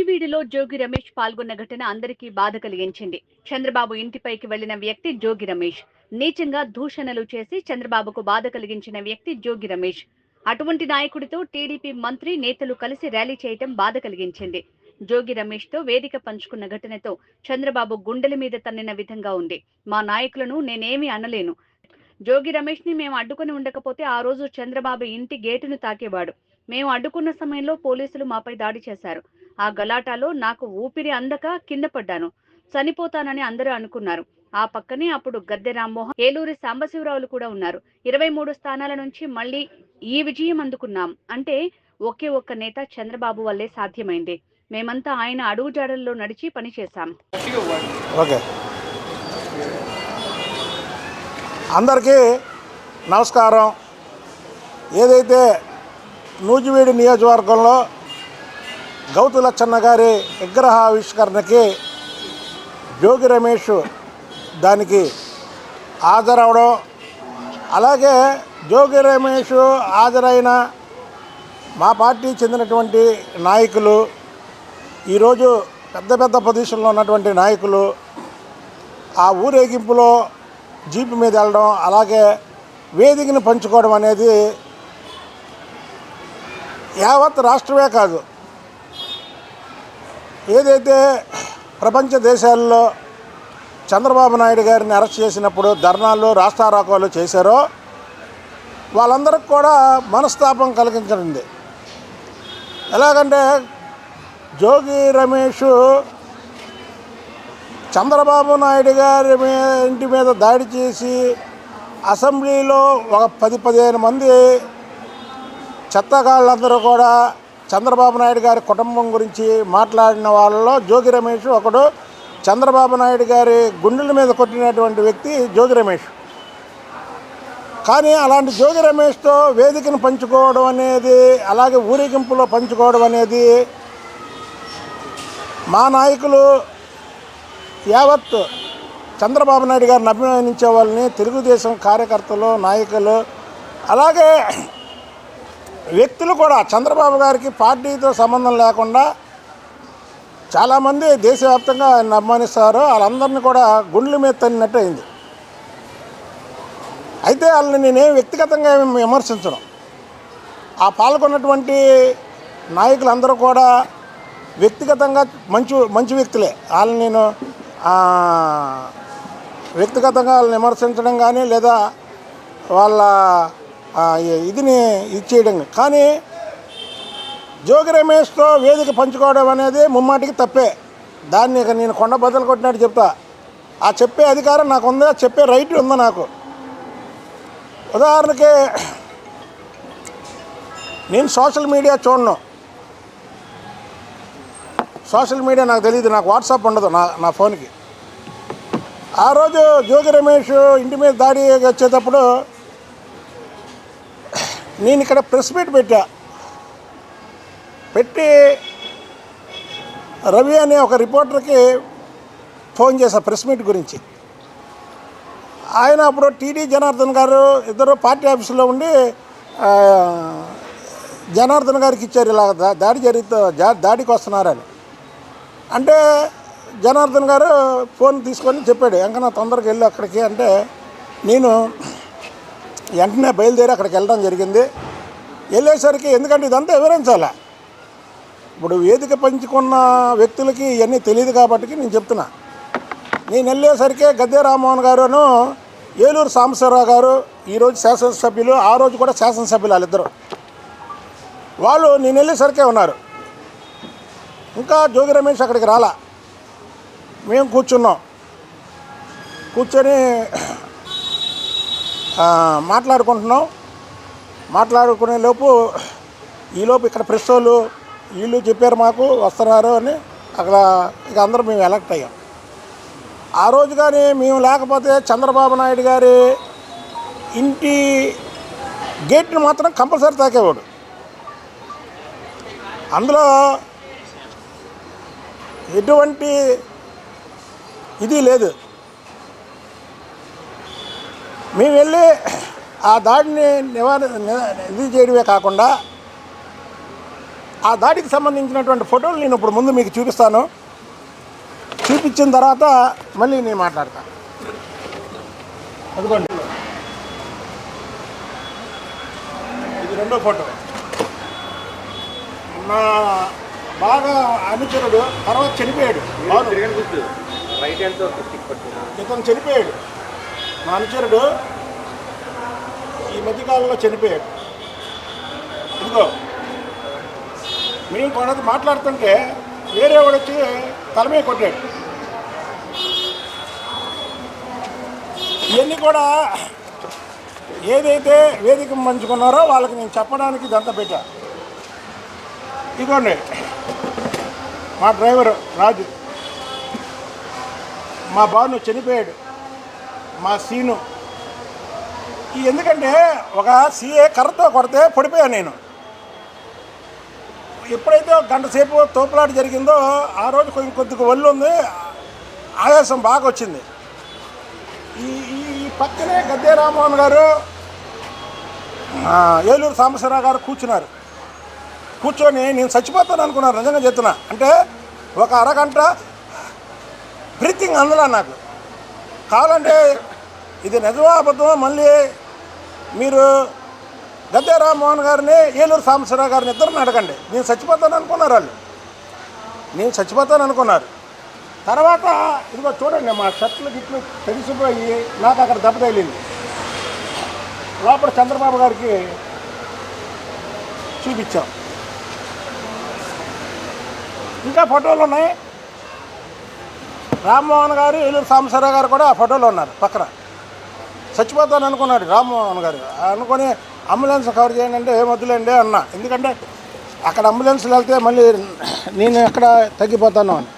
నూజివీడులో జోగి రమేష్ పాల్గొన్న ఘటన అందరికీ బాధ కలిగించింది. చంద్రబాబు ఇంటిపైకి వెళ్లిన వ్యక్తి జోగి రమేష్. నీచంగా దూషణలు చేసి చంద్రబాబుకు బాధ కలిగించిన వ్యక్తి జోగి రమేష్. అటువంటి నాయకుడితో టీడీపీ మంత్రి నేతలు కలిసి ర్యాలీ చేయటం బాధ కలిగించింది. జోగి రమేష్ తో వేదిక పంచుకున్న ఘటనతో చంద్రబాబు గుండెల మీద తన్నిన విధంగా ఉంది. మా నాయకులను నేనేమీ అనలేను. జోగి రమేష్ ని మేము అడ్డుకుని ఉండకపోతే ఆ రోజు చంద్రబాబు ఇంటి గేటును తాకేవాడు. మేము అడ్డుకున్న సమయంలో పోలీసులు మాపై దాడి చేశారు. ఆ గలాటాలో నాకు ఊపిరి అందక కింద పడ్డాను. చనిపోతానని అందరూ అనుకున్నారు. ఆ పక్కనే అప్పుడు గద్దె రామ్మోహన్, ఏలూరి సాంబశివరావులు కూడా ఉన్నారు. 23 స్థానాల నుంచి మళ్ళీ ఈ విజయం అందుకున్నాం అంటే ఒకే ఒక్క నేత చంద్రబాబు వల్లే సాధ్యమైంది. మేమంతా ఆయన అడుగుజాడల్లో నడిచి పనిచేశాం. ఓకే, అందరికీ నమస్కారం. ఏదైతే నూజివీడు నియోజకవర్గంలో గౌతు లచ్చన్న గారి విగ్రహ ఆవిష్కరణకి జోగి రమేష్ దానికి హాజరవడం, అలాగే జోగి రమేష్ హాజరైన మా పార్టీ చెందినటువంటి నాయకులు, ఈరోజు పెద్ద పెద్ద పొజిషన్లో ఉన్నటువంటి నాయకులు ఆ ఊరేగింపులో జీపు మీద వెళ్ళడం, అలాగే వేదికను పంచుకోవడం అనేది యావత్ రాష్ట్రమే కాదు, ఏదైతే ప్రపంచ దేశాల్లో చంద్రబాబు నాయుడు గారిని అరెస్ట్ చేసినప్పుడు ధర్నాలు రాస్తారోకోలు చేశారో వాళ్ళందరికీ కూడా మనస్తాపం కలిగించింది. ఎలాగంటే జోగి రమేష్ చంద్రబాబు నాయుడు గారి ఇంటి మీద దాడి చేసి అసెంబ్లీలో ఒక 10-15 మంది చెత్తగాళ్ళందరూ కూడా చంద్రబాబు నాయుడు గారి కుటుంబం గురించి మాట్లాడిన వాళ్ళలో జోగి రమేష్ ఒకడు. చంద్రబాబు నాయుడు గారి గుండెల మీద కొట్టినటువంటి వ్యక్తి జోగి రమేష్. కానీ అలాంటి జోగి రమేష్తో వేదికను పంచుకోవడం అనేది, అలాగే ఊరేగింపులో పంచుకోవడం అనేది మా నాయకులు యావత్ చంద్రబాబు నాయుడు గారిని అభిమానించే వాళ్ళని, తెలుగుదేశం కార్యకర్తలు, నాయకులు, అలాగే వ్యక్తులు కూడా చంద్రబాబు గారికి పార్టీతో సంబంధం లేకుండా చాలామంది దేశవ్యాప్తంగా ఆయన అభిమానిస్తారు. వాళ్ళందరినీ కూడా గుండెల మీద తన్నినట్టు అయింది. అయితే వాళ్ళని నేనేం వ్యక్తిగతంగా విమర్శించను. ఆ పాల్గొన్నటువంటి నాయకులందరూ కూడా వ్యక్తిగతంగా మంచి వ్యక్తులే. వాళ్ళని నేను వ్యక్తిగతంగా వాళ్ళని విమర్శించడం కానీ, లేదా వాళ్ళ ఇదిని ఇచ్చేయడం కానీ, జోగి రమేష్తో వేదిక పంచుకోవడం అనేది ముమ్మాటికి తప్పే. దాన్ని నేను కొండ బద్దలు కొట్టినట్టు చెప్తా. ఆ చెప్పే అధికారం నాకు ఉంది, చెప్పే రైట్ ఉంది నాకు. ఉదాహరణకి నేను సోషల్ మీడియా చూడను. సోషల్ మీడియా నాకు తెలియదు, నాకు వాట్సాప్ ఉండదు నా ఫోన్కి. ఆ రోజు జోగి రమేష్ ఇంటి మీద దాడి వచ్చేటప్పుడు నేను ఇక్కడ ప్రెస్ మీట్ పెట్టి రవి అనే ఒక రిపోర్టర్కి ఫోన్ చేశా ప్రెస్ మీట్ గురించి. ఆయన అప్పుడు టీడీ జనార్దన్ గారు ఇద్దరు పార్టీ ఆఫీసులో ఉండి జనార్దన్ గారికి ఇచ్చారు, ఇలా దాడికి వస్తున్నారని. అంటే జనార్దన్ గారు ఫోన్ తీసుకొని చెప్పాడు, ఇంకా తొందరగా వెళ్ళు అక్కడికి అంటే, నేను వెంటనే బయలుదేరి అక్కడికి వెళ్ళడం జరిగింది. వెళ్ళేసరికి, ఎందుకంటే ఇదంతా వివరించాలి, ఇప్పుడు వేదిక పంచుకున్న వ్యక్తులకి ఇవన్నీ తెలియదు కాబట్టి నేను చెప్తున్నా. నేను వెళ్ళేసరికి గద్దె రామ్మోహన్ గారును ఏలూరు సాంబశివరావు గారు, ఈరోజు శాసనసభ్యులు, ఆ రోజు కూడా శాసనసభ్యులు వాళ్ళిద్దరు, వాళ్ళు నేను వెళ్ళేసరికే ఉన్నారు. ఇంకా జోగి రమేష్ అక్కడికి రాలా. మేము కూర్చొని మాట్లాడుకునే లోపు ఈలోపు ఇక్కడ ప్రెస్ వాళ్ళు వీళ్ళు చెప్పారు మాకు వస్తున్నారు అని. అక్కడ ఇక అందరూ మేము ఎలక్ట్ అయ్యాం. ఆ రోజు కానీ మేము లేకపోతే చంద్రబాబు నాయుడు గారి ఇంటి గేట్ని మాత్రం కంపల్సరీ తాకేవాడు. అందులో ఎటువంటి ఇది లేదు. మేము వెళ్ళి ఆ దాడిని ఇది చేయడమే కాకుండా ఆ దాడికి సంబంధించినటువంటి ఫోటోలు నేను ఇప్పుడు ముందు మీకు చూపిస్తాను. చూపించిన తర్వాత మళ్ళీ నేను మాట్లాడతాను. అదిగోండి, ఇది రెండో ఫోటో. నా బాగా అనుచరుడు తర్వాత చనిపోయాడు. ఇతను చనిపోయాడు. నా అనుచరుడు ఈ మధ్యకాలంలో చనిపోయాడు. ఇదిగో మేము కూడా మాట్లాడుతుంటే వేరే వాడు వచ్చి తలమే కొట్టాడు. ఇవన్నీ కూడా ఏదైతే వేదిక పంచుకున్నారో వాళ్ళకి నేను చెప్పడానికి ఇదంతా పెట్టా. ఇదిగోండి మా డ్రైవరు రాజు, మా బాను చనిపోయాడు, మా సీను. ఎందుకంటే ఒక సీఏ కర్రతో కొడితే పడిపోయాను నేను. ఎప్పుడైతే ఒక గంట సేపు తోపులాట జరిగిందో ఆ రోజు కొద్దిగా ఒళ్ళు ఉంది, ఆయాసం బాగా వచ్చింది. ఈ పక్కనే గద్దే రామ్మోహన్ గారు, ఏలూరు సాంబశివరావు గారు కూర్చున్నారు. కూర్చొని నేను చచ్చిపోతాను అనుకున్నాను, నిజంగా చెప్తున్నా. అంటే ఒక అరగంట బ్రీతింగ్ అందులో నాకు కావాలంటే ఇది నిజమా అబద్ధమా మళ్ళీ మీరు గద్దే రామ్మోహన్ గారిని ఏలూరు సాంబశివరావు గారిని ఇద్దరిని అడగండి. నేను చచ్చిపోతాను అనుకున్నారు వాళ్ళు, నేను చచ్చిపోతాను అనుకున్నారు. తర్వాత ఇదిగో చూడండి, మా షర్ట్లు గిట్లు తెలిసిపోయి నాకు అక్కడ దెబ్బ తగిలింది. లోపల చంద్రబాబు గారికి చూపించాం. ఇంకా ఫోటోలు ఉన్నాయి. రామ్మోహన్ గారు, ఏలూరు సాంబశివరావు గారు కూడా ఆ ఫోటోలో ఉన్నారు పక్కన. చచ్చిపోతాను అనుకున్నాడు రామ్మోహన్ గారు. అనుకొని అంబులెన్స్ కవర్ చేయండి అంటే ఏం వద్దులేండి అన్నా. ఎందుకంటే అక్కడ అంబులెన్స్లు వెళ్తే మళ్ళీ నేను ఎక్కడ తగ్గిపోతాను అని.